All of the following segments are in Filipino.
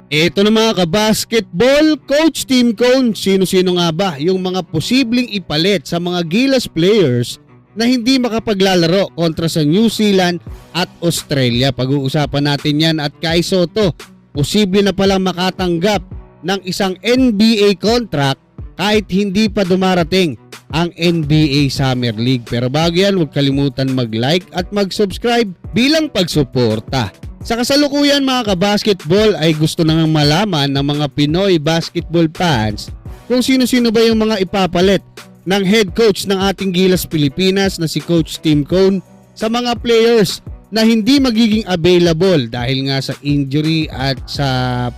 Ito na mga kabasketball, Coach Tim Cone, sino-sino nga ba yung mga posibleng ipalit sa mga Gilas players na hindi makapaglalaro kontra sa New Zealand at Australia? Pag-uusapan natin yan. At Kai Sotto, posible na palang makatanggap ng isang NBA contract kahit hindi pa dumarating ang NBA Summer League. Pero bago yan, huwag kalimutan mag-like at mag-subscribe bilang pagsuporta. Sa kasalukuyan mga kabasketball ay gusto nang malaman ng mga Pinoy basketball fans kung sino-sino ba yung mga ipapalit ng head coach ng ating Gilas Pilipinas na si Coach Tim Cone sa mga players na hindi magiging available dahil nga sa injury at sa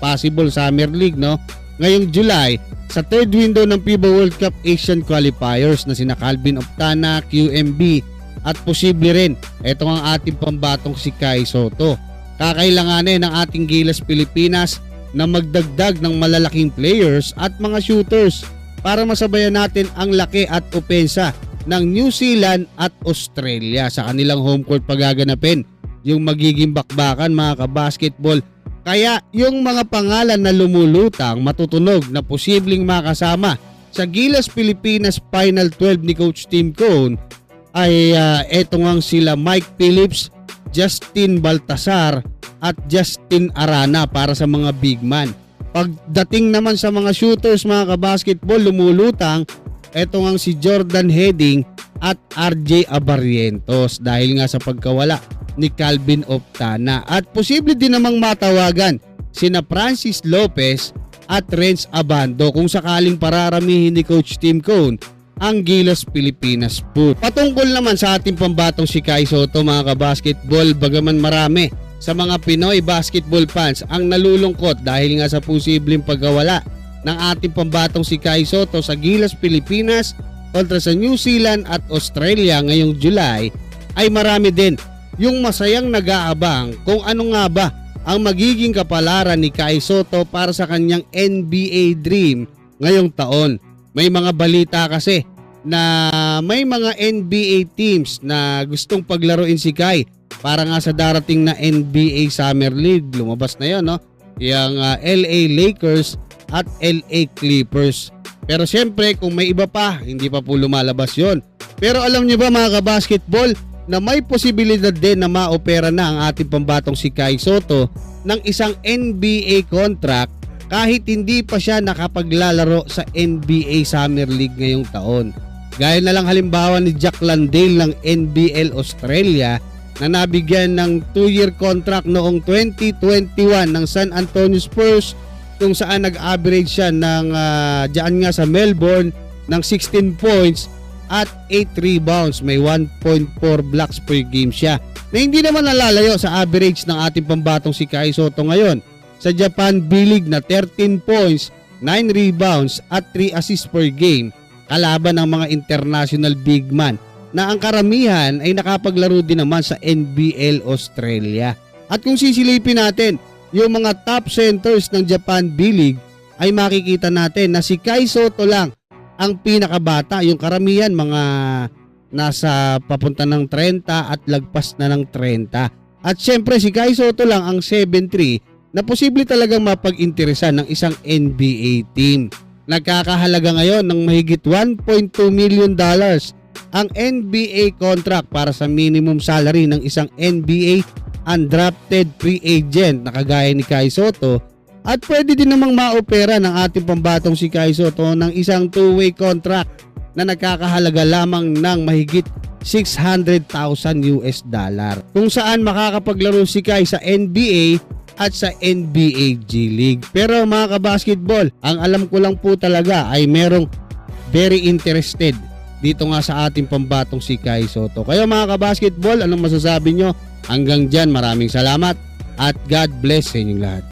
possible Summer League ngayong July sa third window ng FIBA World Cup Asian Qualifiers na sina Calvin Optana, QMB at posible rin etong ang ating pambatong si Kai Sotto. Kakailanganin ng ating Gilas Pilipinas na magdagdag ng malalaking players at mga shooters para masabayan natin ang laki at opensa ng New Zealand at Australia sa kanilang home court pagaganapin yung magiging bakbakan mga kabasketball. Kaya yung mga pangalan na lumulutang matutunog na posibleng makasama sa Gilas Pilipinas Final 12 ni Coach Tim Cone ay eto nga sila Mike Phillips, Justin Baltasar at Justin Arana para sa mga big man. Pagdating naman sa mga shooters mga kabasketball, lumulutang eto nga si Jordan Heading at RJ Abarrientos dahil nga sa pagkawala ni Calvin Optana. At posible din namang matawagan sina Francis Lopez at Renz Abando kung sakaling pararamihin ni Coach Tim Cone ang Gilas Pilipinas Foot. Patungkol naman sa ating pambatong si Kai Sotto mga kabasketball, bagaman marami sa mga Pinoy basketball fans ang nalulungkot dahil nga sa posibleng pagkawala ng ating pambatong si Kai Sotto sa Gilas Pilipinas kontra sa New Zealand at Australia ngayong July, ay marami din yung masayang nag-aabang kung ano nga ba ang magiging kapalaran ni Kai Sotto para sa kanyang NBA dream ngayong taon. May mga balita kasi na may mga NBA teams na gustong paglaruin si Kai para nga sa darating na NBA Summer League. Lumabas na yun, yung LA Lakers at LA Clippers. Pero siyempre kung may iba pa, hindi pa po lumalabas yon. Pero alam niyo ba mga kabasketball na may posibilidad din na maopera na ang ating pambatong si Kai Sotto ng isang NBA contract kahit hindi pa siya nakapaglalaro sa NBA Summer League ngayong taon. Gaya na lang halimbawa ni Jack Landale ng NBL Australia na nabigyan ng 2-year contract noong 2021 ng San Antonio Spurs kung saan nag-average siya ng diyan nga sa Melbourne ng 16 points at 8 rebounds. May 1.4 blocks per game siya na hindi naman nalalayo sa average ng ating pambatong si Kai Sotto ngayon sa Japan B-League na 13 points, 9 rebounds at 3 assists per game kalaban ng mga international big man na ang karamihan ay nakapaglaro din naman sa NBL Australia. At kung sisilipin natin yung mga top centers ng Japan B-League ay makikita natin na si Kai Sotto lang ang pinakabata. Yung karamihan mga nasa papunta ng 30 at lagpas na ng 30. At syempre si Kai Sotto lang ang 7'3" na posible talagang mapag-interesan ng isang NBA team. Nagkakahalaga ngayon ng mahigit $1.2 million ang NBA contract para sa minimum salary ng isang NBA undrafted free agent na kagaya ni Kai Sotto. At pwede din namang maopera ng ating pambatong si Kai Sotto ng isang 2-way contract na nagkakahalaga lamang ng mahigit $600,000 kung saan makakapaglaro si Kai sa NBA at sa NBA G League. Pero mga kabasketball, ang alam ko lang po talaga ay merong very interested dito nga sa ating pambatong si Kai Sotto. Kaya mga kabasketball, anong masasabi nyo? Hanggang dyan, maraming salamat at God bless sa inyong lahat.